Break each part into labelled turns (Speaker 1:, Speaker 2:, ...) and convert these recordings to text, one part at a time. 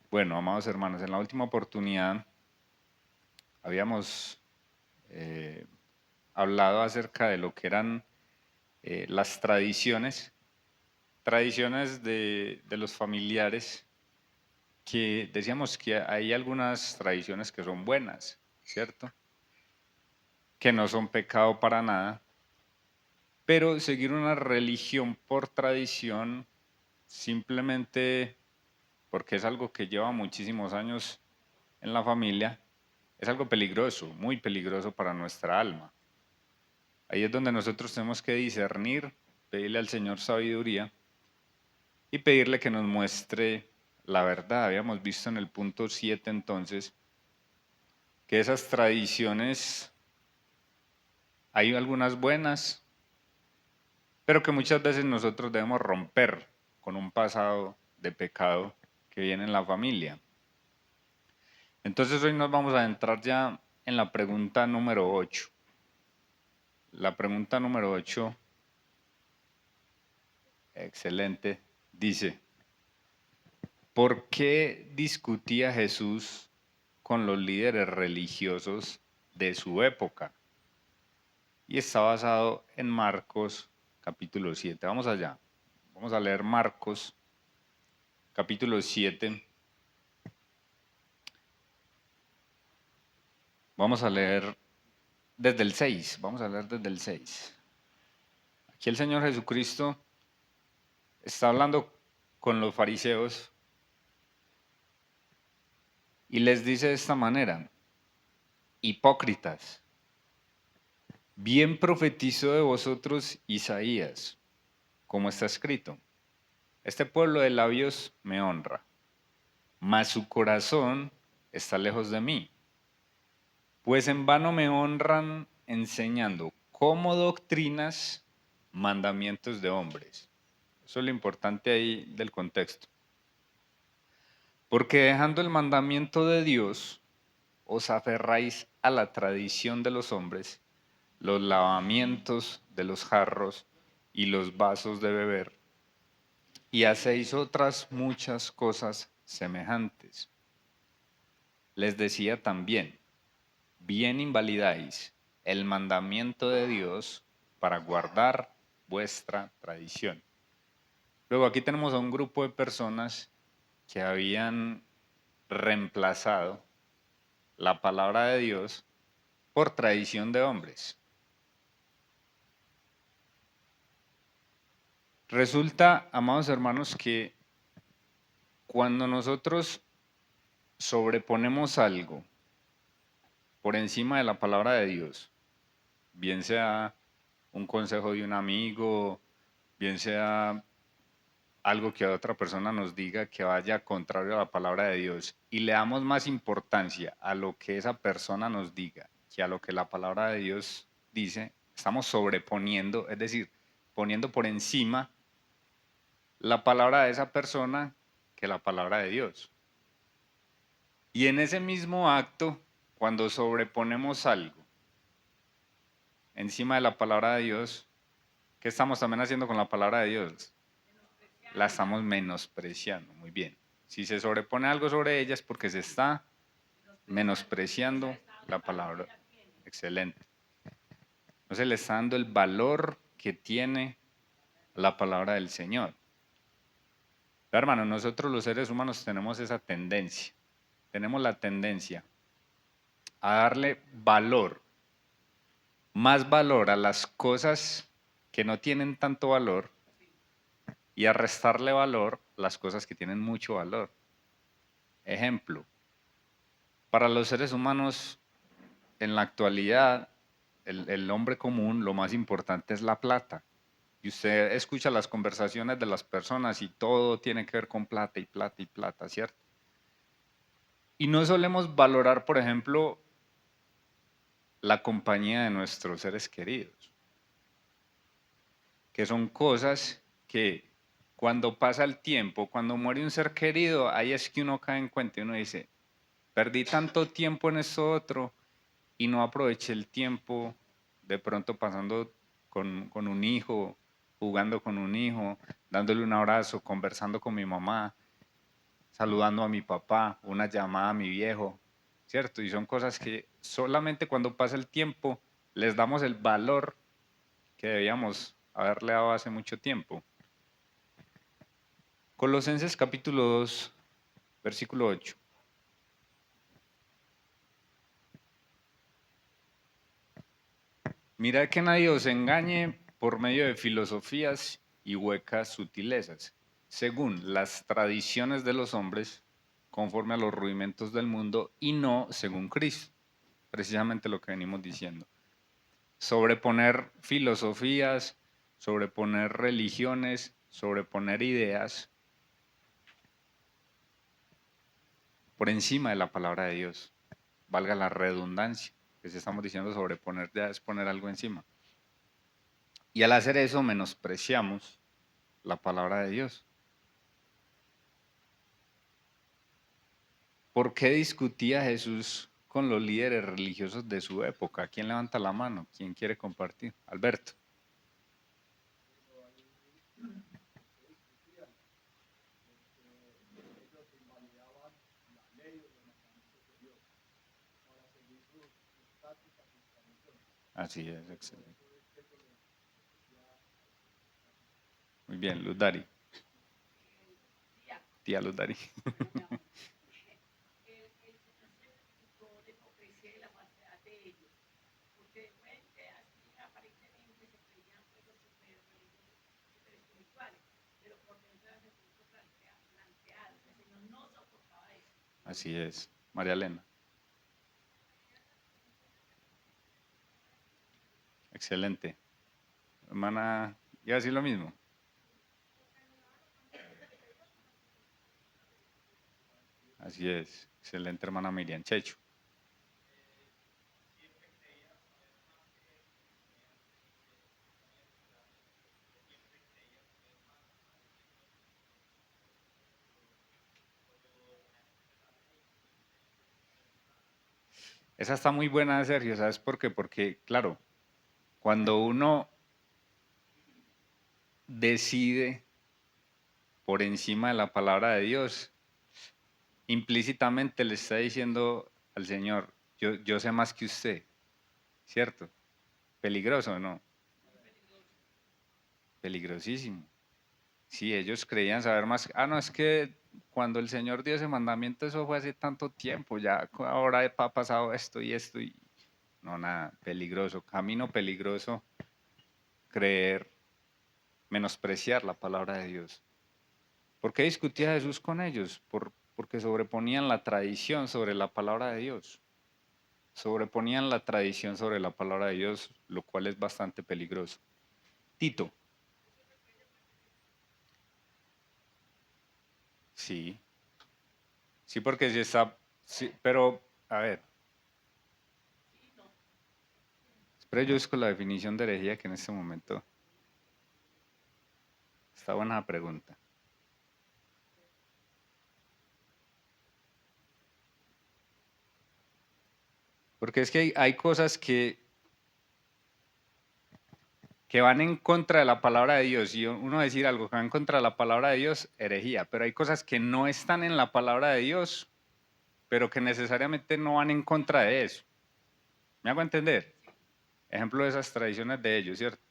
Speaker 1: Bueno, amados hermanos, en la última oportunidad habíamos eh, hablado acerca de lo que eran las tradiciones de los familiares, que decíamos que hay algunas tradiciones que son buenas, ¿cierto? Que no son pecado para nada, pero seguir una religión por tradición, simplemente porque es algo que lleva muchísimos años en la familia, es algo peligroso, muy peligroso para nuestra alma. Ahí es donde nosotros tenemos que discernir, pedirle al Señor sabiduría y pedirle que nos muestre la verdad. Habíamos visto en el punto 7 entonces que esas tradiciones, hay algunas buenas, pero que muchas veces nosotros debemos romper con un pasado de pecado que viene en la familia. Entonces hoy nos vamos a entrar ya en la pregunta número 8. La pregunta número 8, excelente, dice: ¿por qué discutía Jesús con los líderes religiosos de su época? Y está basado en Marcos capítulo 7. Vamos allá. Vamos a leer Marcos capítulo 7. Vamos a leer desde el 6. Vamos a leer desde el 6. Aquí el Señor Jesucristo está hablando con los fariseos y les dice de esta manera: hipócritas, bien profetizó de vosotros Isaías, como está escrito: este pueblo de labios me honra, mas su corazón está lejos de mí, pues en vano me honran enseñando como doctrinas mandamientos de hombres. Eso es lo importante ahí del contexto. Porque dejando el mandamiento de Dios, os aferráis a la tradición de los hombres, los lavamientos de los jarros y los vasos de beber, y hacéis otras muchas cosas semejantes. Les decía también: bien invalidáis el mandamiento de Dios para guardar vuestra tradición. Luego aquí tenemos a un grupo de personas que habían reemplazado la palabra de Dios por tradición de hombres. Resulta, amados hermanos, que cuando nosotros sobreponemos algo por encima de la palabra de Dios, bien sea un consejo de un amigo, bien sea algo que otra persona nos diga que vaya contrario a la palabra de Dios, y le damos más importancia a lo que esa persona nos diga que a lo que la palabra de Dios dice, estamos sobreponiendo, es decir, poniendo por encima la palabra de esa persona que la palabra de Dios. Y en ese mismo acto, cuando sobreponemos algo encima de la palabra de Dios, ¿qué estamos también haciendo con la palabra de Dios? La estamos menospreciando. Muy bien. Si se sobrepone algo sobre ella es porque se está menospreciando la palabra. Excelente. No se le está dando el valor que tiene la palabra del Señor. Pero, hermano, nosotros los seres humanos tenemos esa tendencia. Tenemos la tendencia a darle valor, más valor a las cosas que no tienen tanto valor y a restarle valor a las cosas que tienen mucho valor. Ejemplo, para los seres humanos en la actualidad, el hombre común, lo más importante es la plata. Y usted escucha las conversaciones de las personas y todo tiene que ver con plata y plata y plata, ¿cierto? Y no solemos valorar, por ejemplo, la compañía de nuestros seres queridos, que son cosas que cuando pasa el tiempo, cuando muere un ser querido, ahí es que uno cae en cuenta y uno dice: perdí tanto tiempo en esto otro y no aproveché el tiempo de pronto pasando con un hijo, jugando con un hijo, dándole un abrazo, conversando con mi mamá. saludando a mi papá, una llamada a mi viejo, ¿cierto? Y son cosas que solamente cuando pasa el tiempo les damos el valor que debíamos haberle dado hace mucho tiempo. Colosenses capítulo 2, versículo 8. Mirad que nadie os engañe por medio de filosofías y huecas sutilezas, según las tradiciones de los hombres, conforme a los rudimentos del mundo y no según Cristo. Precisamente lo que venimos diciendo. Sobreponer filosofías, sobreponer religiones, sobreponer ideas por encima de la palabra de Dios. Valga la redundancia, que si estamos diciendo sobreponer ya es poner algo encima. Y al hacer eso menospreciamos la palabra de Dios. ¿Por qué discutía Jesús con los líderes religiosos de su época? ¿Quién levanta la mano? ¿Quién quiere compartir? Alberto. Así es, excelente. Muy bien, Luz Dari. Tía Luz Dari. Así es. María Elena. Excelente. Hermana, iba a decir lo mismo. Así es. Excelente, hermana Miriam. Checho. Esa está muy buena, Sergio. ¿Sabes por qué? Porque, claro, cuando uno decide por encima de la palabra de Dios, implícitamente le está diciendo al Señor, yo sé más que usted, ¿cierto? Peligroso, ¿no? Peligrosísimo. Sí, ellos creían saber más. Ah, no, es que cuando el Señor dio ese mandamiento, eso fue hace tanto tiempo, ya ahora ha pasado esto y esto y no, nada, peligroso, camino peligroso, creer, menospreciar la palabra de Dios. ¿Por qué discutía Jesús con ellos? Porque sobreponían la tradición sobre la palabra de Dios. Sobreponían la tradición sobre la palabra de Dios, lo cual es bastante peligroso. Tito, sí, sí, porque si está, sí, pero, a ver, espera, yo busco la definición de herejía que en este momento está buena la pregunta. Porque es que hay cosas que van en contra de la palabra de Dios. Y uno decir algo que va en contra de la palabra de Dios, herejía. Pero hay cosas que no están en la palabra de Dios, pero que necesariamente no van en contra de eso. ¿Me hago entender? Ejemplo de esas tradiciones de ellos, ¿cierto?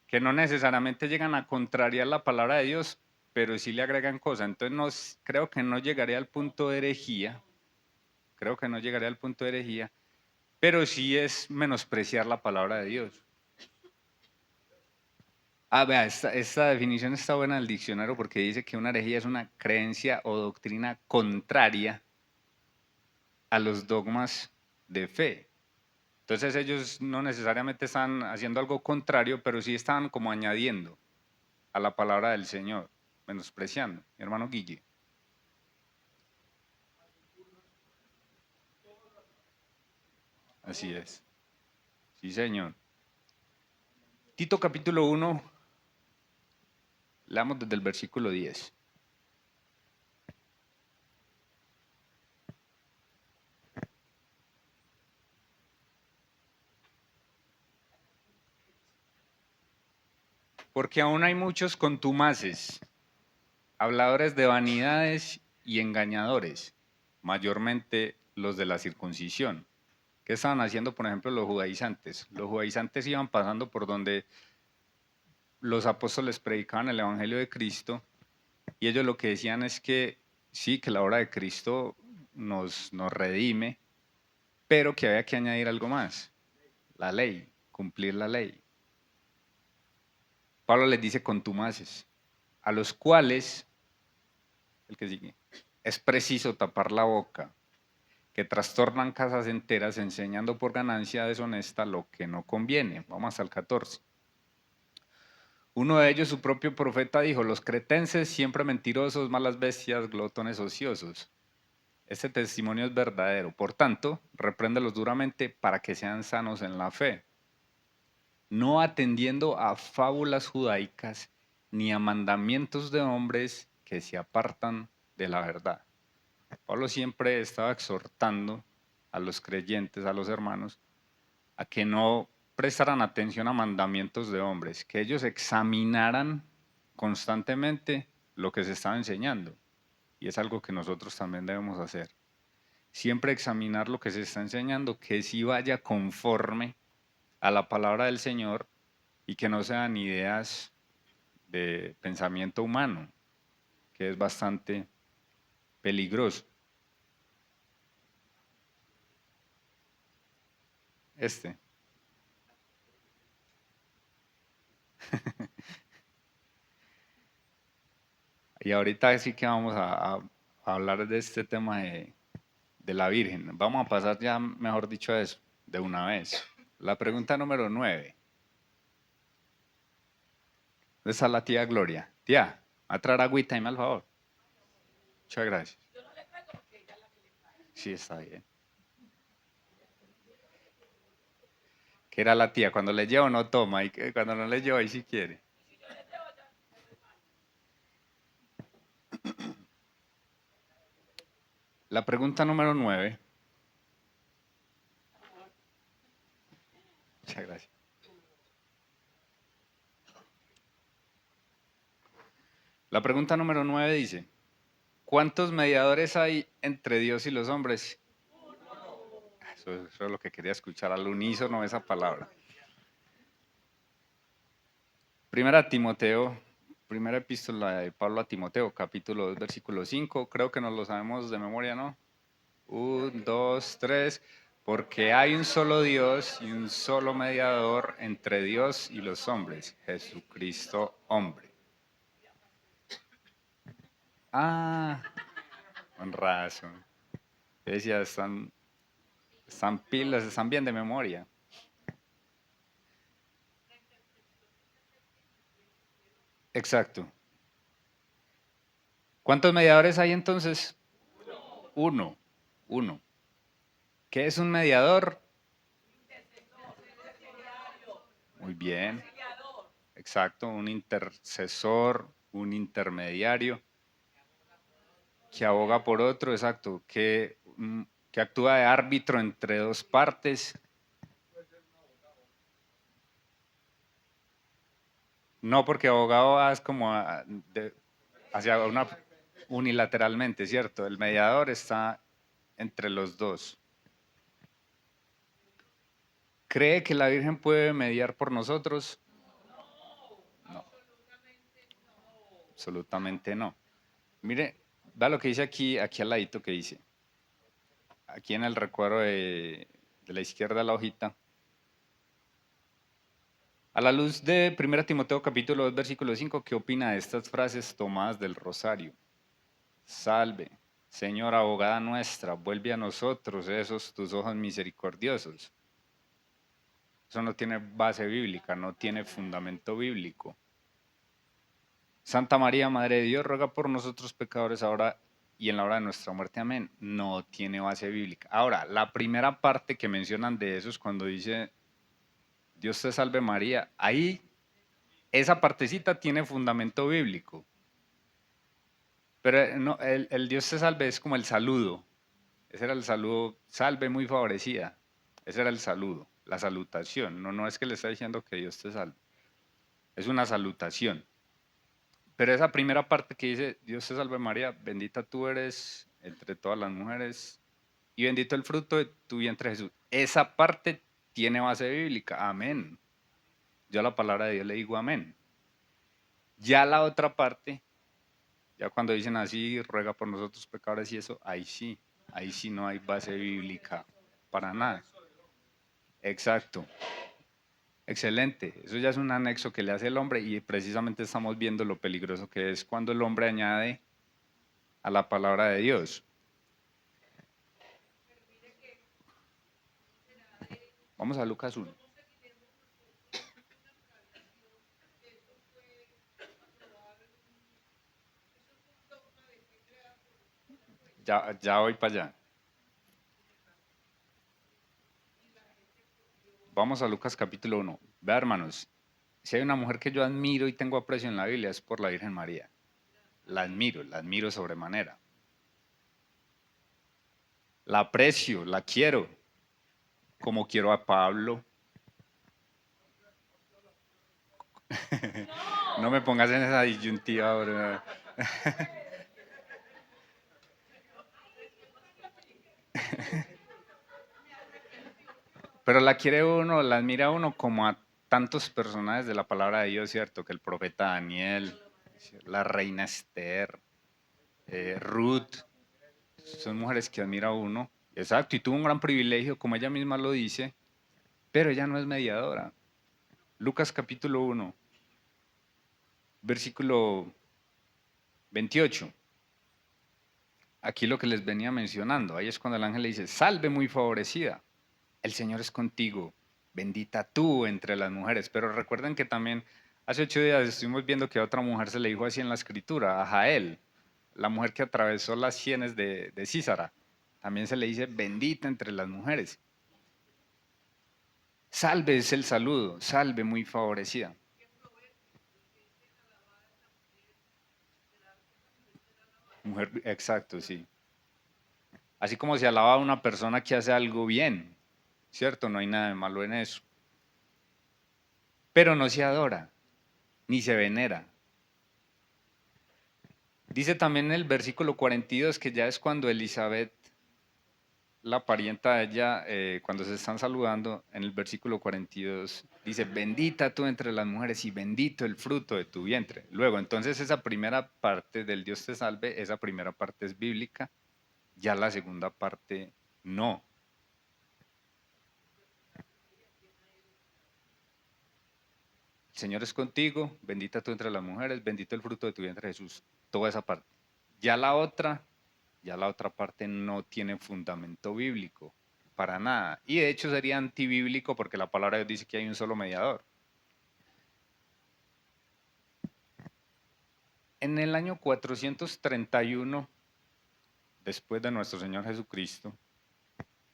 Speaker 1: Que no necesariamente llegan a contrariar la palabra de Dios, pero sí le agregan cosas. Entonces creo que no llegaría al punto de herejía, creo que no llegaría al punto de herejía, pero sí es menospreciar la palabra de Dios. Ah, vea, esta definición está buena en el diccionario porque dice que una herejía es una creencia o doctrina contraria a los dogmas de fe. Entonces ellos no necesariamente están haciendo algo contrario, pero sí están como añadiendo a la palabra del Señor, menospreciando. Mi hermano Guille. Así es. Sí, Señor. Tito capítulo 1, leamos desde el versículo 10. Porque aún hay muchos contumaces, habladores de vanidades y engañadores, mayormente los de la circuncisión. ¿Qué estaban haciendo, por ejemplo, los judaizantes? Los judaizantes iban pasando por donde los apóstoles predicaban el Evangelio de Cristo y ellos lo que decían es que sí, que la obra de Cristo nos redime, pero que había que añadir algo más, la ley, cumplir la ley. Pablo les dice contumaces, a los cuales, el que sigue, es preciso tapar la boca, que trastornan casas enteras enseñando por ganancia deshonesta lo que no conviene. Vamos al 14. Uno de ellos, su propio profeta, dijo, los cretenses siempre mentirosos, malas bestias, glotones ociosos. Este testimonio es verdadero. Por tanto, repréndelos duramente para que sean sanos en la fe, no atendiendo a fábulas judaicas ni a mandamientos de hombres que se apartan de la verdad. Pablo siempre estaba exhortando a los creyentes, a los hermanos, a que no prestaran atención a mandamientos de hombres, que ellos examinaran constantemente lo que se estaba enseñando. Y es algo que nosotros también debemos hacer. Siempre examinar lo que se está enseñando, que sí vaya conforme a la palabra del Señor y que no sean ideas de pensamiento humano, que es bastante peligroso. Este. Y ahorita sí que vamos a hablar de este tema de la Virgen. Vamos a pasar ya, mejor dicho, a eso, de una vez. La pregunta número 9. ¿Dónde está la tía Gloria? Tía, a traer agüita, dime al favor. Muchas gracias. Sí, está bien. Que era la tía, cuando le llevo no toma, y cuando no le llevo ahí sí quiere. La pregunta número 9. Muchas gracias. La pregunta número 9 dice, ¿cuántos mediadores hay entre Dios y los hombres? Eso es lo que quería escuchar al unísono, esa palabra. Primera epístola de Pablo a Timoteo, capítulo 2, versículo 5. Creo que nos lo sabemos de memoria, ¿no? 1, 2, 3. Porque hay un solo Dios y un solo mediador entre Dios y los hombres, Jesucristo hombre. Ah, con razón. Decía, están pilas, están bien de memoria. Exacto. ¿Cuántos mediadores hay entonces? Uno. Uno. ¿Qué es un mediador? Muy bien. Exacto, un intercesor, un intermediario que aboga por otro, exacto, que actúa de árbitro entre dos partes. No, porque abogado es como hacia una unilateralmente, ¿cierto? El mediador está entre los dos. ¿Cree que la Virgen puede mediar por nosotros? No, absolutamente no. Mire, vea lo que dice aquí al ladito que dice. Aquí en el recuadro de la izquierda la hojita. A la luz de 1 Timoteo capítulo 2 versículo 5, ¿qué opina de estas frases tomadas del rosario? Salve, Señora abogada nuestra, vuelve a nosotros esos tus ojos misericordiosos. Eso no tiene base bíblica, no tiene fundamento bíblico. Santa María, Madre de Dios, ruega por nosotros pecadores ahora y en la hora de nuestra muerte. Amén. No tiene base bíblica. Ahora, la primera parte que mencionan de eso es cuando dice Dios te salve María. Ahí, esa partecita tiene fundamento bíblico. Pero no, el Dios te salve es como el saludo. Ese era el saludo, salve muy favorecida. Ese era el saludo, la salutación. No, no es que le está diciendo que Dios te salve. Es una salutación. Pero esa primera parte que dice, Dios te salve María, bendita tú eres entre todas las mujeres y bendito el fruto de tu vientre Jesús. Esa parte tiene base bíblica, amén. Yo a la palabra de Dios le digo amén. Ya la otra parte, ya cuando dicen así, ruega por nosotros pecadores y eso, ahí sí no hay base bíblica para nada. Exacto. Excelente. Eso ya es un anexo que le hace el hombre y precisamente estamos viendo lo peligroso que es cuando el hombre añade a la palabra de Dios. Vamos a Lucas 1. Ya voy para allá. Vamos a Lucas capítulo 1. Vea, hermanos, si hay una mujer que yo admiro y tengo aprecio en la Biblia es por la Virgen María. La admiro sobremanera. La aprecio, la quiero, como quiero a Pablo. No me pongas en esa disyuntiva ahora. Pero la quiere uno, la admira uno como a tantos personajes de la palabra de Dios, ¿cierto? Que el profeta Daniel, la reina Esther, Ruth, son mujeres que admira uno. Exacto, y tuvo un gran privilegio, como ella misma lo dice, pero ella no es mediadora. Lucas capítulo 1, versículo 28. Aquí lo que les venía mencionando, ahí es cuando el ángel le dice, salve muy favorecida, el Señor es contigo, bendita tú entre las mujeres. Pero recuerden que también hace 8 días estuvimos viendo que a otra mujer se le dijo así en la escritura, a Jael, la mujer que atravesó las sienes de Císara. También se le dice bendita entre las mujeres. Salve es el saludo, salve muy favorecida. Mujer, exacto, sí. Así como se alaba a una persona que hace algo bien, ¿cierto? No hay nada de malo en eso. Pero no se adora, ni se venera. Dice también en el versículo 42 que ya es cuando Elizabeth, la parienta de ella, cuando se están saludando, en el versículo 42 dice, bendita tú entre las mujeres y bendito el fruto de tu vientre. Luego, entonces esa primera parte del Dios te salve, esa primera parte es bíblica, ya la segunda parte no. El Señor es contigo, bendita tú entre las mujeres, bendito el fruto de tu vientre Jesús. Toda esa parte. Ya la otra, ya la otra parte no tiene fundamento bíblico, para nada. Y de hecho sería antibíblico porque la palabra de Dios dice que hay un solo mediador. En el año 431, después de nuestro Señor Jesucristo,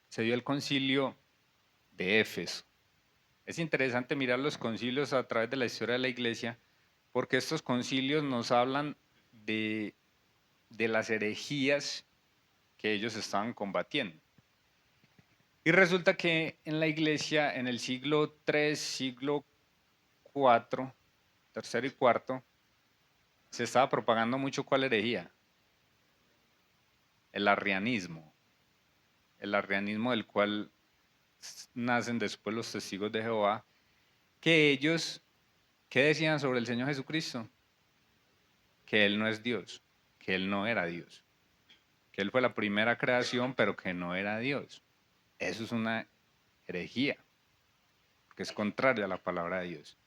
Speaker 1: se dio el concilio de Éfeso. Es interesante mirar los concilios a través de la historia de la iglesia porque estos concilios nos hablan de las herejías que ellos estaban combatiendo. Y resulta que en la iglesia, en el siglo III, siglo IV, tercero y cuarto, se estaba propagando mucho cuál herejía, el arrianismo. El arrianismo del cual nacen después los testigos de Jehová, que ellos, ¿qué decían sobre el Señor Jesucristo? Que Él no es Dios, que Él no era Dios, que Él fue la primera creación, pero que no era Dios. Eso es una herejía, que es contraria a la palabra de Dios.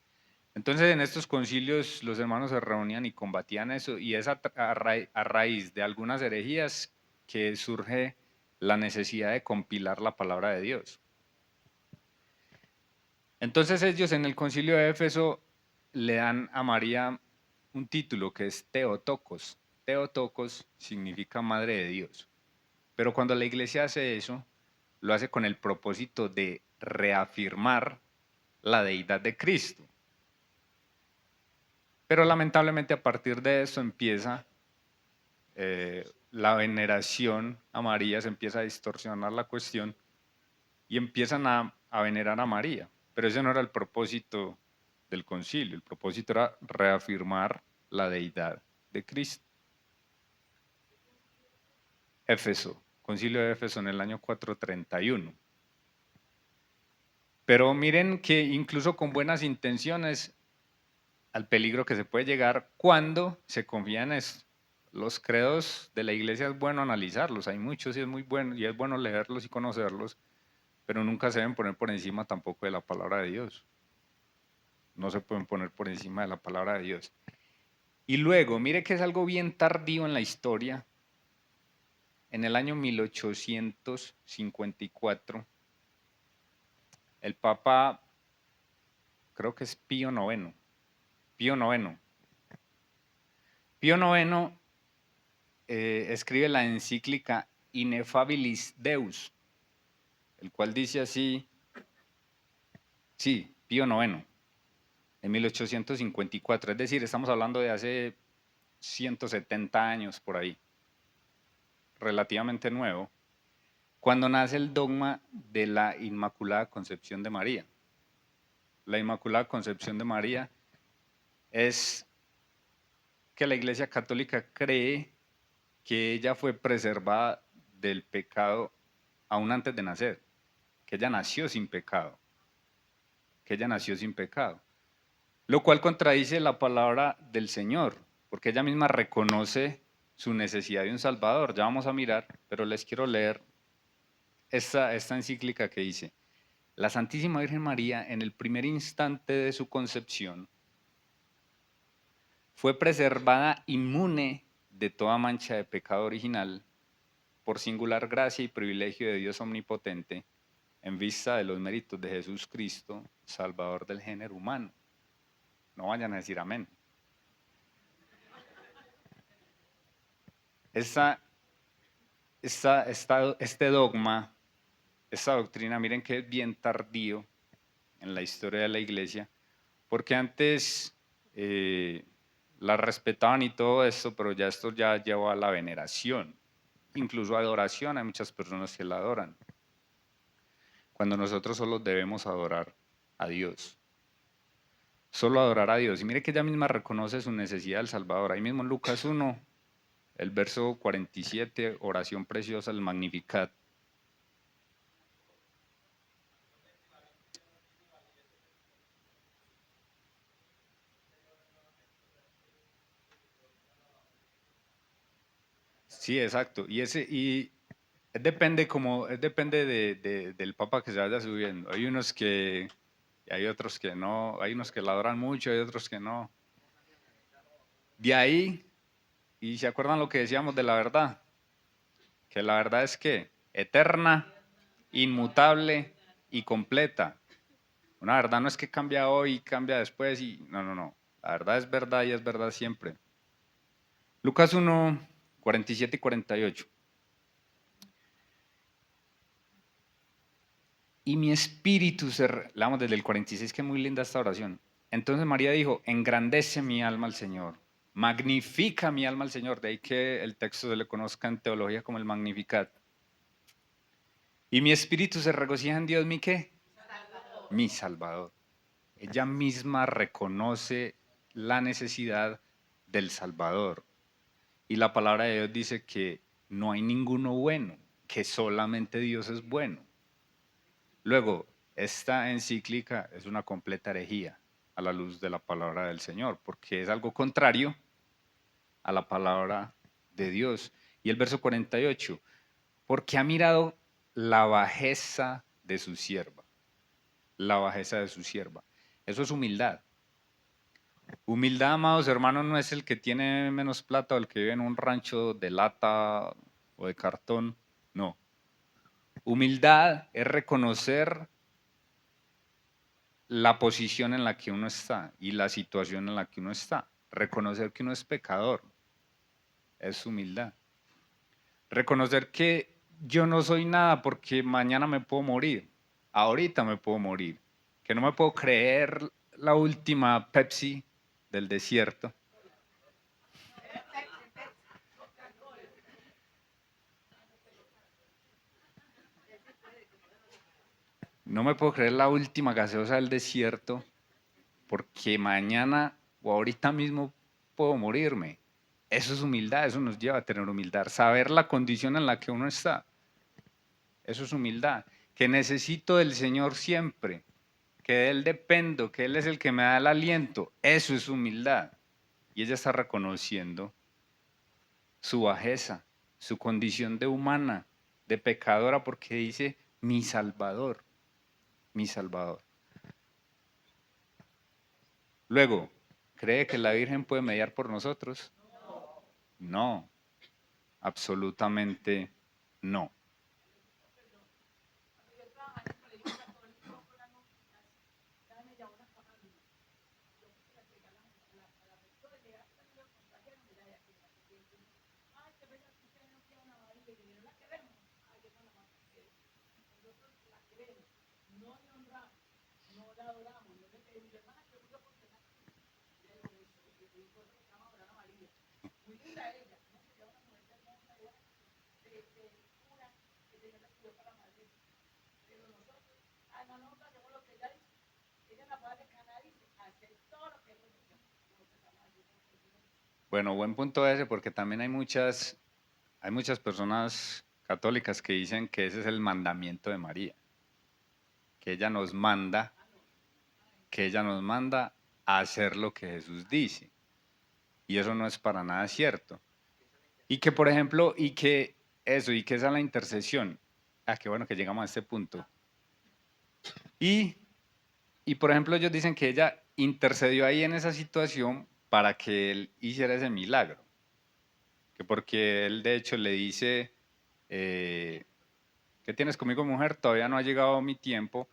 Speaker 1: Entonces en estos concilios los hermanos se reunían y combatían eso y es a raíz de algunas herejías que surge la necesidad de compilar la palabra de Dios. Entonces ellos en el concilio de Éfeso le dan a María un título que es Teotocos. Teotocos significa Madre de Dios. Pero cuando la iglesia hace eso, lo hace con el propósito de reafirmar la deidad de Cristo. Pero lamentablemente a partir de eso empieza la veneración a María, se empieza a distorsionar la cuestión y empiezan a venerar a María. Pero ese no era el propósito del concilio, el propósito era reafirmar la deidad de Cristo. Éfeso, Concilio de Éfeso en el año 431. Pero miren que incluso con buenas intenciones, al peligro que se puede llegar cuando se confía en esto. Los credos de la iglesia es bueno analizarlos, hay muchos y es muy bueno, y es bueno leerlos y conocerlos, pero nunca se deben poner por encima tampoco de la palabra de Dios. No se pueden poner por encima de la palabra de Dios. Y luego, mire que es algo bien tardío en la historia. En el año 1854, el Papa, creo que es Pío IX, Pío IX. Pío IX escribe la encíclica Ineffabilis Deus, el cual dice así, sí, Pío IX, en 1854, es decir, estamos hablando de hace 170 años por ahí, relativamente nuevo, cuando nace el dogma de la Inmaculada Concepción de María. La Inmaculada Concepción de María es que la Iglesia Católica cree que ella fue preservada del pecado aún antes de nacer, que ella nació sin pecado, que ella nació sin pecado. Lo cual contradice la palabra del Señor, porque ella misma reconoce su necesidad de un Salvador. Ya vamos a mirar, pero les quiero leer esta encíclica que dice: la Santísima Virgen María, en el primer instante de su concepción, fue preservada inmune de toda mancha de pecado original por singular gracia y privilegio de Dios omnipotente, en vista de los méritos de Jesús Cristo, Salvador del género humano. No vayan a decir amén. Este dogma, esta doctrina, miren que es bien tardío en la historia de la iglesia, porque antes la respetaban y todo esto, pero ya esto ya lleva a la veneración, incluso adoración. Hay muchas personas que la adoran, cuando nosotros solo debemos adorar a Dios. Solo adorar a Dios. Y mire que ella misma reconoce su necesidad del Salvador. Ahí mismo en Lucas 1, el verso 47, oración preciosa, el Magnificat. Sí, exacto. Y depende del papa que se vaya subiendo. Hay unos que, y hay otros que no, hay unos que la adoran mucho, hay otros que no. De ahí, y se acuerdan lo que decíamos de la verdad, que la verdad es que eterna, inmutable y completa. Una verdad no es que cambia hoy, cambia después y no, no, no. La verdad es verdad y es verdad siempre. Lucas 1, 47 y 48. Y mi espíritu leamos desde el 46, que es muy linda esta oración. Entonces María dijo: engrandece mi alma al Señor, magnifica mi alma al Señor. De ahí que el texto se le conozca en teología como el Magnificat. Y mi espíritu se regocija en Dios, ¿mi qué? Salvador. Mi Salvador. Ella misma reconoce la necesidad del Salvador. Y la palabra de Dios dice que no hay ninguno bueno, que solamente Dios es bueno. Luego, esta encíclica es una completa herejía a la luz de la palabra del Señor, porque es algo contrario a la palabra de Dios. Y el verso 48, porque ha mirado la bajeza de su sierva, la bajeza de su sierva. Eso es humildad. Humildad, amados hermanos, no es el que tiene menos plata o el que vive en un rancho de lata o de cartón, no. Humildad es reconocer la posición en la que uno está y la situación en la que uno está. Reconocer que uno es pecador es humildad. Reconocer que yo no soy nada porque mañana me puedo morir, ahorita me puedo morir, que no me puedo creer la última Pepsi del desierto. No me puedo creer la última gaseosa del desierto porque mañana o ahorita mismo puedo morirme. Eso es humildad, eso nos lleva a tener humildad, saber la condición en la que uno está. Eso es humildad, que necesito del Señor siempre, que de Él dependo, que Él es el que me da el aliento. Eso es humildad. Y ella está reconociendo su bajeza, su condición de humana, de pecadora, porque dice, mi Salvador, mi Salvador. Luego, ¿cree que la Virgen puede mediar por nosotros? No, absolutamente no. Bueno, buen punto ese, porque también hay muchas personas católicas que dicen que ese es el mandamiento de María, que ella nos manda, que ella nos manda a hacer lo que Jesús dice. Y eso no es para nada cierto. Y que, por ejemplo, y que esa es la intercesión. Ah, qué bueno que llegamos a este punto. Y, por ejemplo, ellos dicen que ella intercedió ahí en esa situación para que él hiciera ese milagro. Que porque él, de hecho, le dice, ¿qué tienes conmigo, mujer? Todavía no ha llegado mi tiempo,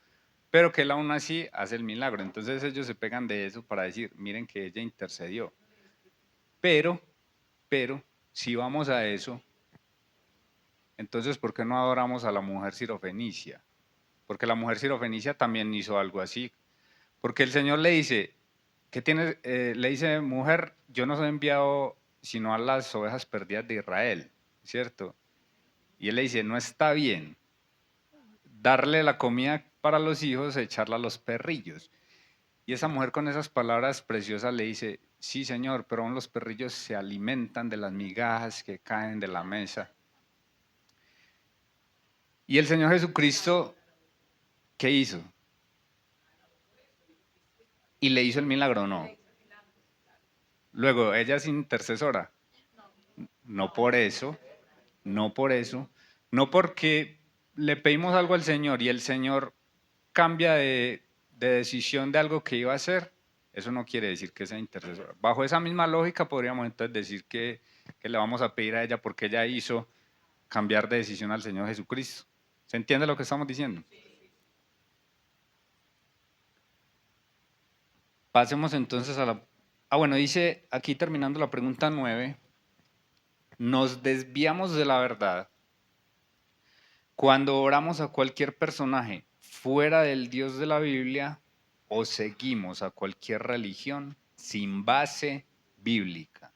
Speaker 1: pero que él aún así hace el milagro. Entonces ellos se pegan de eso para decir, miren que ella intercedió. Pero, si vamos a eso, entonces, ¿por qué no adoramos a la mujer sirofenicia? Porque la mujer sirofenicia también hizo algo así. Porque el Señor le dice, ¿qué tienes? Le dice, mujer, yo no soy enviado sino a las ovejas perdidas de Israel, ¿cierto? Y él le dice, no está bien darle la comida para los hijos, echarla a los perrillos. Y esa mujer con esas palabras preciosas le dice, sí, Señor, pero aún los perrillos se alimentan de las migajas que caen de la mesa. Y el Señor Jesucristo, ¿qué hizo? ¿Y le hizo el milagro o no? Luego, ella es intercesora. No por eso, no por eso, no porque le pedimos algo al Señor y el Señor cambia de decisión de algo que iba a hacer, eso no quiere decir que sea intercesora. Bajo esa misma lógica podríamos entonces decir que le vamos a pedir a ella porque ella hizo cambiar de decisión al Señor Jesucristo. ¿Se entiende lo que estamos diciendo? Pasemos entonces a la... Ah, bueno, dice aquí terminando la pregunta 9, nos desviamos de la verdad cuando oramos a cualquier personaje fuera del Dios de la Biblia o seguimos a cualquier religión sin base bíblica.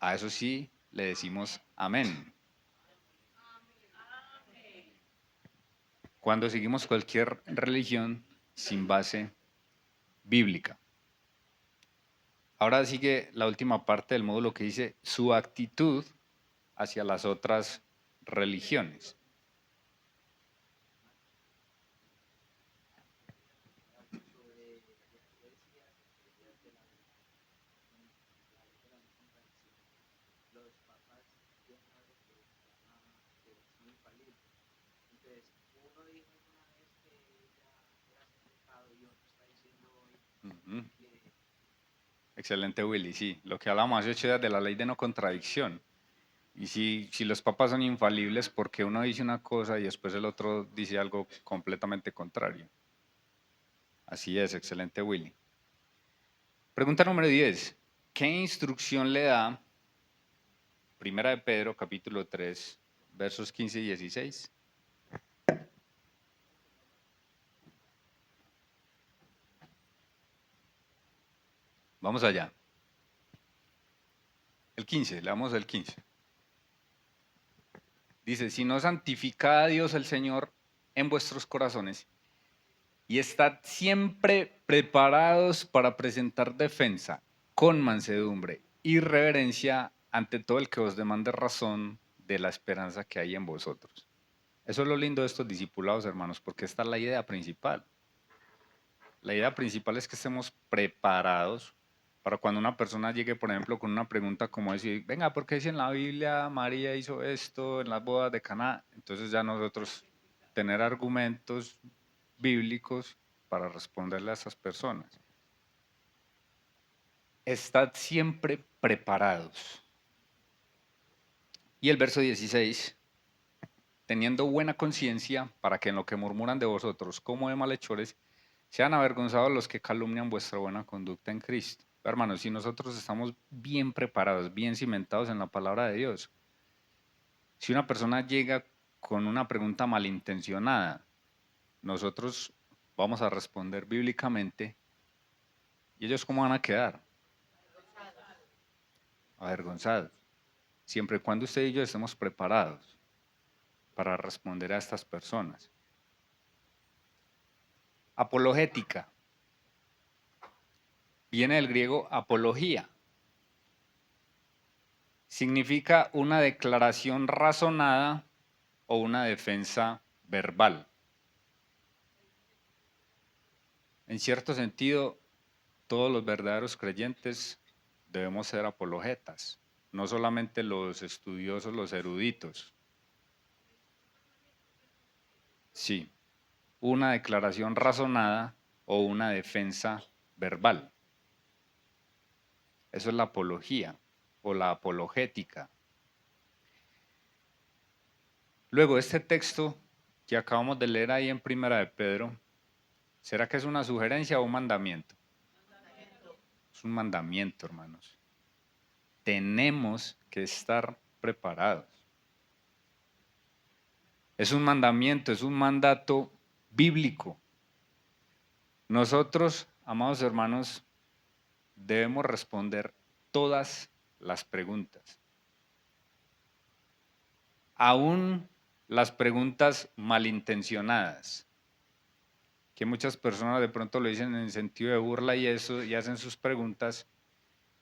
Speaker 1: A eso sí le decimos amén. Cuando seguimos cualquier religión sin base bíblica. Ahora sigue la última parte del módulo que dice su actitud hacia las otras religiones. Ujú. Excelente, Willy. Sí, lo que hablamos hace 8 días de la ley de no contradicción. Y si los papas son infalibles, porque uno dice una cosa y después el otro dice algo completamente contrario? Así es, excelente, Willy. Pregunta número 10. ¿Qué instrucción le da Primera de Pedro, capítulo 3, versos 15 y 16? Vamos allá. El 15, le damos el 15. Dice, si no santificad a Dios el Señor en vuestros corazones y estad siempre preparados para presentar defensa con mansedumbre y reverencia ante todo el que os demande razón de la esperanza que hay en vosotros. Eso es lo lindo de estos discipulados, hermanos, porque esta es la idea principal. La idea principal es que estemos preparados para cuando una persona llegue, por ejemplo, con una pregunta como decir, venga, ¿por qué si en la Biblia María hizo esto en las bodas de Caná? Entonces ya nosotros tener argumentos bíblicos para responderle a esas personas. Estad siempre preparados. Y el verso 16, teniendo buena conciencia para que en lo que murmuran de vosotros como de malhechores, sean avergonzados los que calumnian vuestra buena conducta en Cristo. Hermanos, si nosotros estamos bien preparados, bien cimentados en la palabra de Dios, si una persona llega con una pregunta malintencionada, nosotros vamos a responder bíblicamente y ellos cómo van a quedar? Avergonzados. Siempre y cuando usted y yo estemos preparados para responder a estas personas. Apologética. Viene del griego apología. Significa una declaración razonada o una defensa verbal. En cierto sentido, todos los verdaderos creyentes debemos ser apologetas, no solamente los estudiosos, los eruditos. Sí, una declaración razonada o una defensa verbal. Eso es la apología o la apologética. Luego, este texto que acabamos de leer ahí en Primera de Pedro, ¿será que es una sugerencia o un mandamiento? Es un mandamiento, hermanos. Tenemos que estar preparados. Es un mandamiento, es un mandato bíblico. Nosotros, amados hermanos, debemos responder todas las preguntas. Aún las preguntas malintencionadas, que muchas personas de pronto lo dicen en el sentido de burla y eso, y hacen sus preguntas,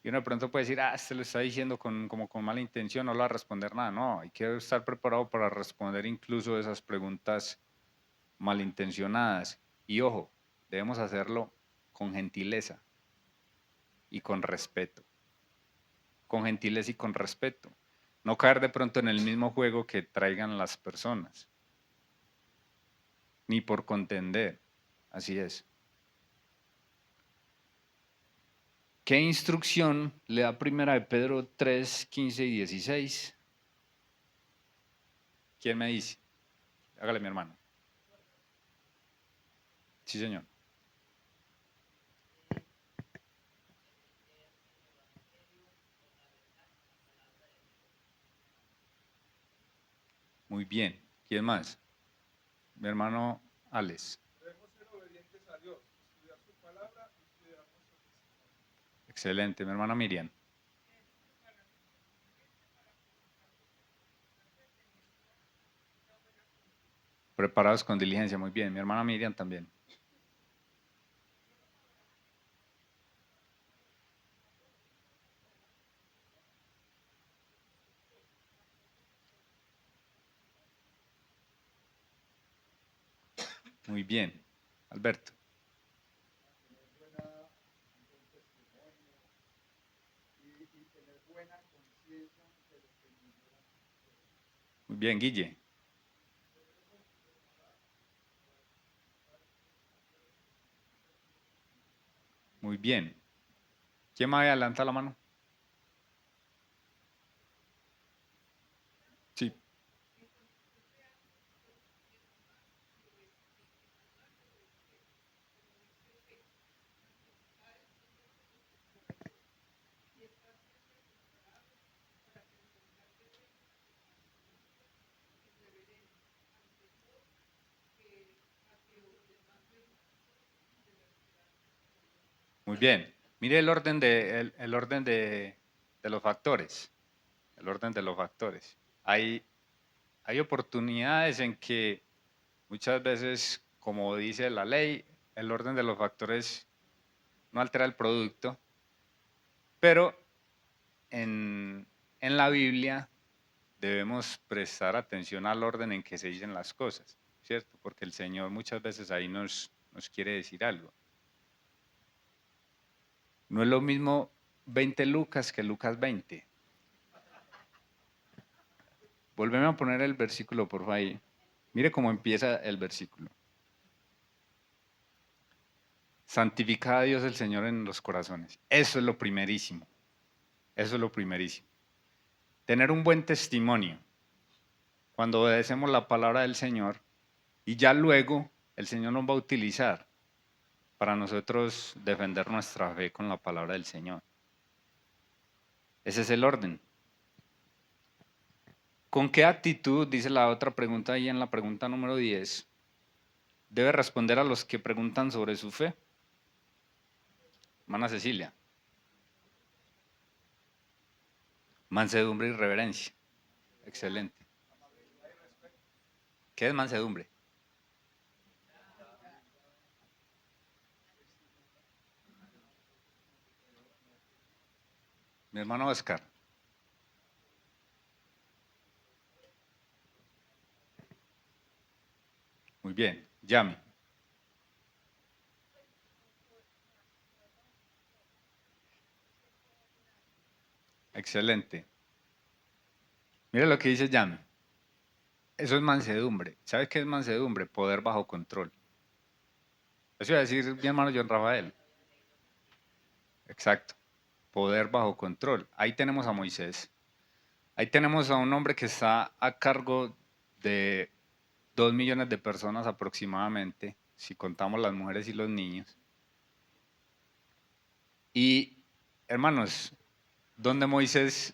Speaker 1: y uno de pronto puede decir, este lo está diciendo como con mala intención, no le va a responder nada. No, hay que estar preparado para responder incluso esas preguntas malintencionadas. Y ojo, debemos hacerlo con gentileza y con respeto. Con gentileza y con respeto. No caer de pronto en el mismo juego que traigan las personas. Ni por contender. Así es. ¿Qué instrucción le da Primera de Pedro 3, 15 y 16? ¿Quién me dice? Hágale, mi hermano. Sí, señor. Muy bien. ¿Quién más? Mi hermano Alex.
Speaker 2: Debemos ser obedientes a Dios, estudiar su palabra y cuidar nuestro testimonio.
Speaker 1: Excelente. Mi hermana Miriam. Preparados con diligencia. Muy bien. Mi hermana Miriam también. Muy bien. Alberto.
Speaker 2: Tener buen testimonio y tener buena conciencia de lo que murmuran.
Speaker 1: Muy bien, Guille. Muy bien. ¿Quién más adelanta la mano? Sí. Muy bien. Mire el orden el orden de los factores. El orden de los factores. Hay oportunidades en que muchas veces, como dice la ley, el orden de los factores no altera el producto, Pero en la Biblia debemos prestar atención al orden en que se dicen las cosas, ¿cierto? Porque el Señor muchas veces ahí nos quiere decir algo. No es lo mismo 20 Lucas que Lucas 20. Volveme a poner el versículo, por favor, ahí. Mire cómo empieza el versículo. Santificad a Dios el Señor en los corazones. Eso es lo primerísimo. Eso es lo primerísimo. Tener un buen testimonio cuando obedecemos la palabra del Señor y ya luego el Señor nos va a utilizar para nosotros defender nuestra fe con la palabra del Señor. Ese es el orden. ¿Con qué actitud, dice la otra pregunta ahí en la pregunta número 10, debe responder a los que preguntan sobre su fe? Hermana Cecilia. Mansedumbre y reverencia. Excelente. ¿Qué es mansedumbre? Mi hermano Oscar. Muy bien. Llame. Excelente. Mire lo que dice Llame. Eso es mansedumbre. ¿Sabe qué es mansedumbre? Poder bajo control. Eso iba a decir mi hermano John Rafael. Exacto. Poder bajo control. Ahí tenemos a Moisés. Ahí tenemos a un hombre que está a cargo de 2 millones de personas aproximadamente, si contamos las mujeres y los niños. Y, hermanos, donde Moisés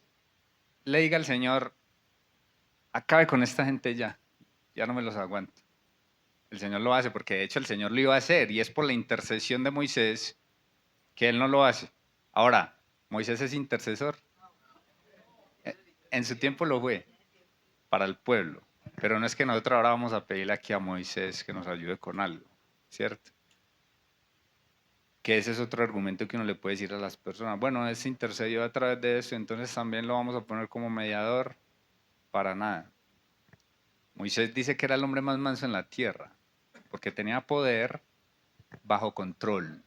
Speaker 1: le diga al Señor, acabe con esta gente ya, ya no me los aguanto. El Señor lo hace porque de hecho el Señor lo iba a hacer y es por la intercesión de Moisés que Él no lo hace. Ahora, Moisés es intercesor. En su tiempo lo fue para el pueblo, pero no es que nosotros ahora vamos a pedirle aquí a Moisés que nos ayude con algo, ¿cierto? Que ese es otro argumento que uno le puede decir a las personas. Bueno, es intercedió a través de eso, entonces también lo vamos a poner como mediador. Para nada. Moisés dice que era el hombre más manso en la tierra, porque tenía poder bajo control.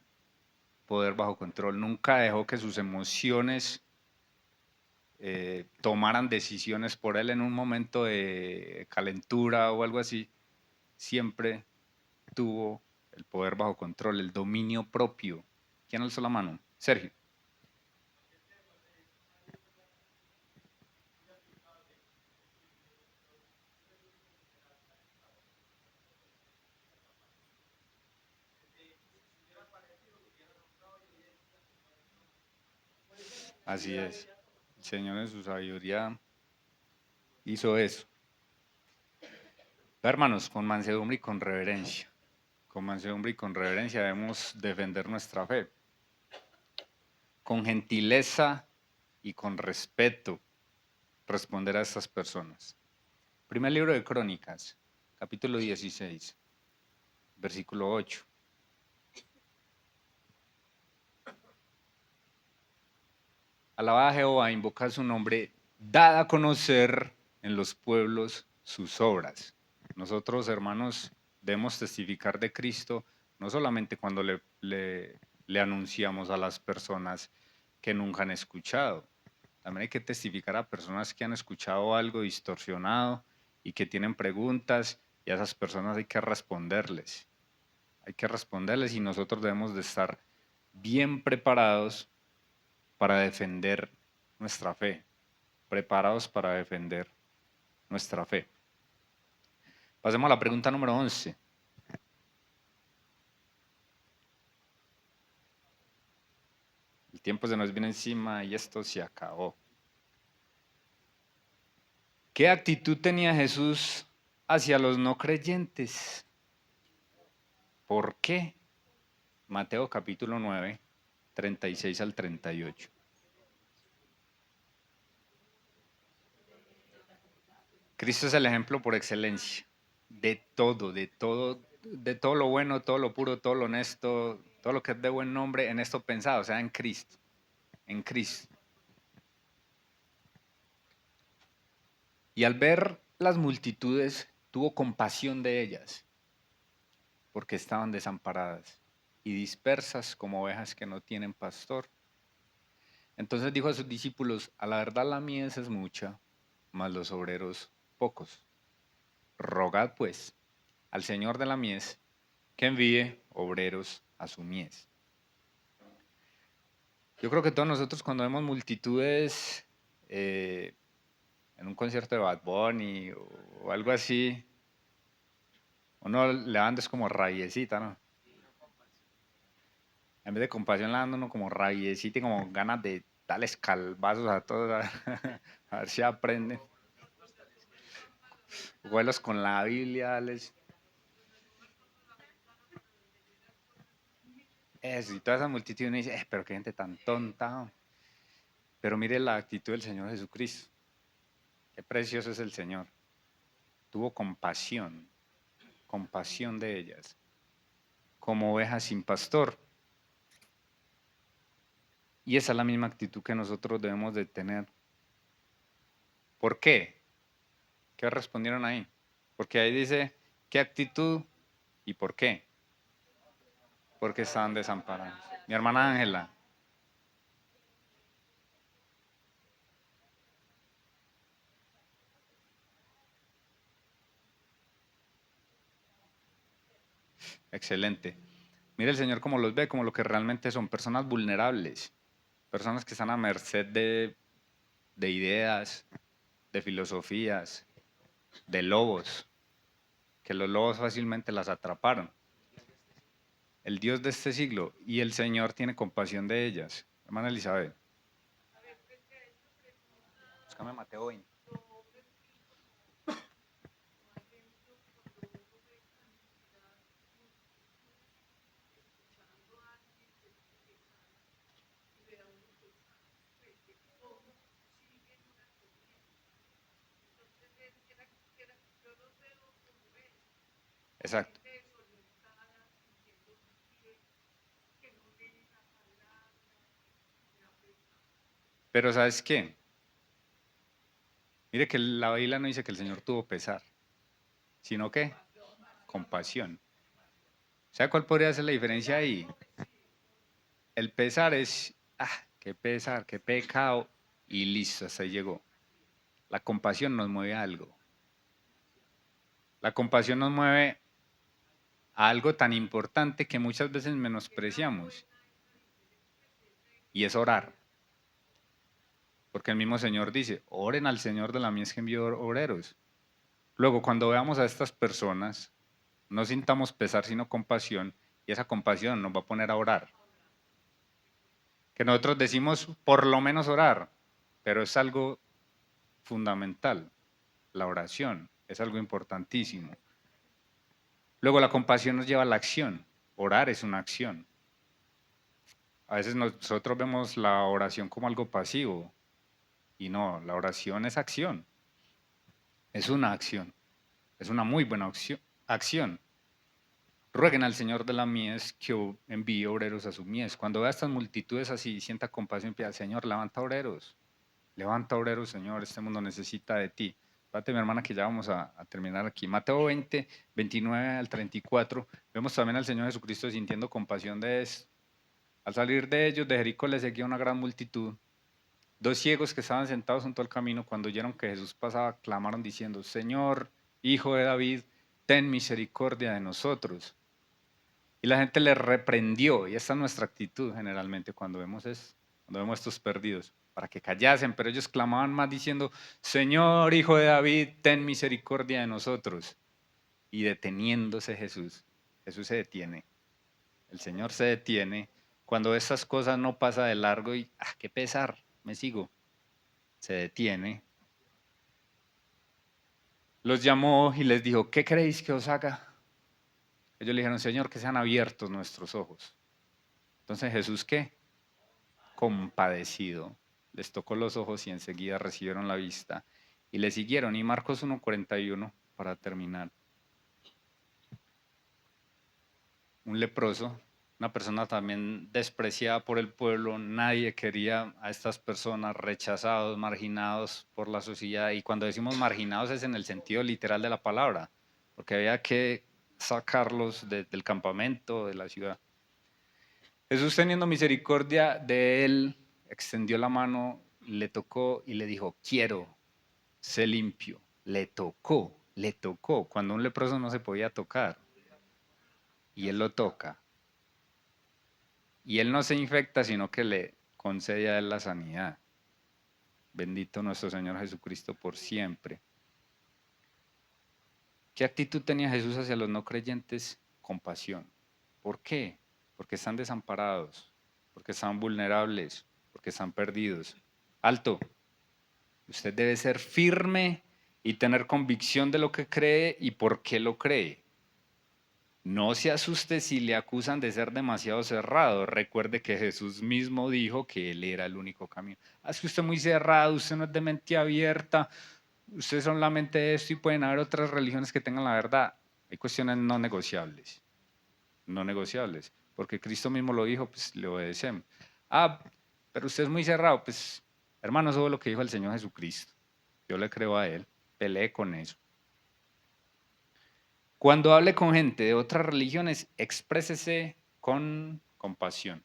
Speaker 1: Poder bajo control. Nunca dejó que sus emociones tomaran decisiones por él en un momento de calentura o algo así. Siempre tuvo el poder bajo control, el dominio propio. ¿Quién alzó la mano? Sergio. Así es. El Señor en su sabiduría hizo eso. Hermanos, con mansedumbre y con reverencia. Con mansedumbre y con reverencia debemos defender nuestra fe. Con gentileza y con respeto responder a estas personas. Primer libro de Crónicas, capítulo 16, versículo 8. Alabad a Jehová, invocad su nombre, dad a conocer en los pueblos sus obras. Nosotros, hermanos, debemos testificar de Cristo, no solamente cuando le anunciamos a las personas que nunca han escuchado. También hay que testificar a personas que han escuchado algo distorsionado y que tienen preguntas, y a esas personas hay que responderles. Hay que responderles y nosotros debemos de estar bien preparados para defender nuestra fe, preparados para defender nuestra fe. Pasemos a la pregunta número 11. El tiempo se nos viene encima y esto se acabó. ¿Qué actitud tenía Jesús hacia los no creyentes? ¿Por qué? Mateo capítulo 9, 36 al 38. Cristo es el ejemplo por excelencia de todo, de todo, de todo lo bueno, todo lo puro, todo lo honesto, todo lo que es de buen nombre, en esto pensado, o sea, en Cristo. en Cristo. Y al ver las multitudes, tuvo compasión de ellas, porque estaban desamparadas y dispersas como ovejas que no tienen pastor. Entonces dijo a sus discípulos, a la verdad la mies es mucha, mas los obreros pocos. Rogad pues al Señor de la mies que envíe obreros a su mies. Yo creo que todos nosotros cuando vemos multitudes en un concierto de Bad Bunny o algo así, uno le anda es como rabiecita, ¿no? En vez de compasión le anda uno como rabiecita y como ganas de darles calvazos a todos a ver si aprenden. Vuelos con la Biblia, darles eso, y toda esa multitud uno dice, pero qué gente tan tonta. Pero mire la actitud del Señor Jesucristo. Qué precioso es el Señor. Tuvo compasión de ellas, como ovejas sin pastor. Y esa es la misma actitud que nosotros debemos de tener. ¿Por qué? ¿Qué respondieron ahí? Porque ahí dice, ¿qué actitud y por qué? Porque estaban desamparados. Mi hermana Ángela. Excelente. Mire el Señor cómo los ve, como lo que realmente son personas vulnerables, personas que están a merced de ideas, de filosofías, de lobos, que los lobos fácilmente las atraparon. El Dios de este siglo y el Señor tiene compasión de ellas. Hermana Elizabeth. Búscame Mateo 20. Exacto. Pero ¿sabes qué? Mire que la Biblia no dice que el Señor tuvo pesar, sino que compasión. ¿Sabe cuál podría ser la diferencia ahí? El pesar es, qué pesar, qué pecado, y listo, hasta ahí llegó. La compasión nos mueve a algo. La compasión nos mueve a algo tan importante que muchas veces menospreciamos, y es orar. Porque el mismo Señor dice, oren al Señor de la mies que envió obreros. Luego, cuando veamos a estas personas, no sintamos pesar, sino compasión, y esa compasión nos va a poner a orar. Que nosotros decimos por lo menos orar, pero es algo fundamental. La oración es algo importantísimo. Luego, la compasión nos lleva a la acción. Orar es una acción. A veces nosotros vemos la oración como algo pasivo, y no, la oración es acción. Es una acción. Es una muy buena acción. Rueguen al Señor de la mies que envíe obreros a su mies. Cuando vea estas multitudes así, sienta compasión y pida, Señor, levanta obreros, Señor, este mundo necesita de ti. Espérate, mi hermana, que ya vamos a terminar aquí. Mateo 20, 29 al 34, vemos también al Señor Jesucristo sintiendo compasión de esto. Al salir de ellos, de Jericó, les seguía una gran multitud. Dos ciegos que estaban sentados junto al camino, cuando oyeron que Jesús pasaba, clamaron diciendo, Señor, Hijo de David, ten misericordia de nosotros. Y la gente le reprendió, y esta es nuestra actitud generalmente cuando vemos estos perdidos, para que callasen, pero ellos clamaban más diciendo, Señor, Hijo de David, ten misericordia de nosotros. Y deteniéndose Jesús se detiene, el Señor se detiene, cuando estas cosas no pasa de largo y, qué pesar, me sigo, se detiene, los llamó y les dijo, ¿qué queréis que os haga? Ellos le dijeron, Señor, que sean abiertos nuestros ojos. Entonces Jesús, ¿qué? Compadecido, les tocó los ojos y enseguida recibieron la vista y le siguieron. Y Marcos 1:41, para terminar. Un leproso una persona también despreciada por el pueblo, nadie quería a estas personas, rechazados, marginados por la sociedad, y cuando decimos marginados es en el sentido literal de la palabra, porque había que sacarlos del campamento, de la ciudad. Jesús, teniendo misericordia de él, extendió la mano, le tocó y le dijo: quiero, sé limpio. Le tocó, cuando un leproso no se podía tocar, y él lo toca. Y él no se infecta, sino que le concede a él la sanidad. Bendito nuestro Señor Jesucristo por siempre. ¿Qué actitud tenía Jesús hacia los no creyentes? Compasión. ¿Por qué? Porque están desamparados, porque están vulnerables, porque están perdidos. Alto. Usted debe ser firme y tener convicción de lo que cree y por qué lo cree. No se asuste si le acusan de ser demasiado cerrado. Recuerde que Jesús mismo dijo que Él era el único camino. Es que usted es muy cerrado, usted no es de mente abierta, usted es solamente esto y pueden haber otras religiones que tengan la verdad. Hay cuestiones no negociables, no negociables, porque Cristo mismo lo dijo, pues le obedecemos. Ah, pero usted es muy cerrado, pues hermano, eso es lo que dijo el Señor Jesucristo. Yo le creo a Él, peleé con eso. Cuando hable con gente de otras religiones, exprésese con compasión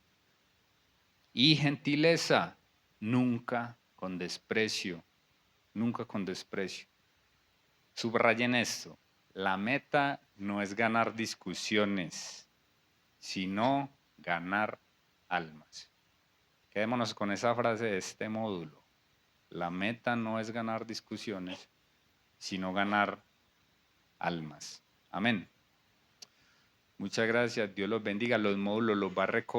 Speaker 1: y gentileza, nunca con desprecio, nunca con desprecio. Subrayen esto, la meta no es ganar discusiones, sino ganar almas. Quedémonos con esa frase de este módulo. La meta no es ganar discusiones, sino ganar almas. Amén. Muchas gracias. Dios los bendiga. Los módulos los va a recoger.